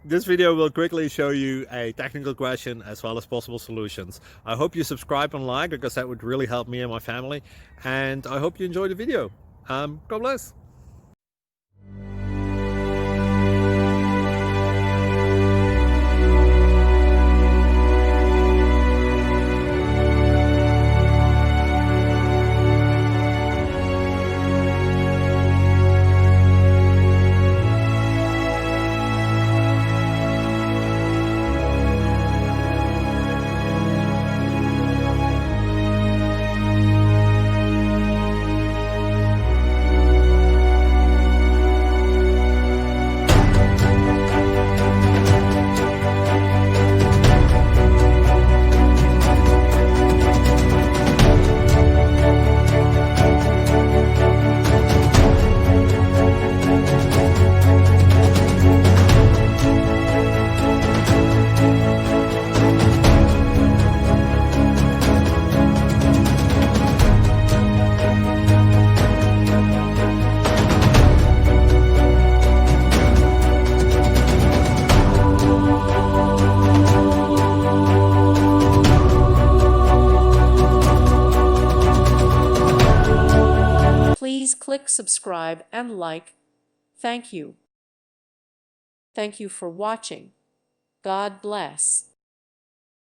This video will quickly show you a technical question as well as possible solutions. I hope you subscribe and like, because that would really help me and my family. And I hope you enjoy the video. God bless. Please click subscribe and like. Thank you. Thank you for watching. God bless.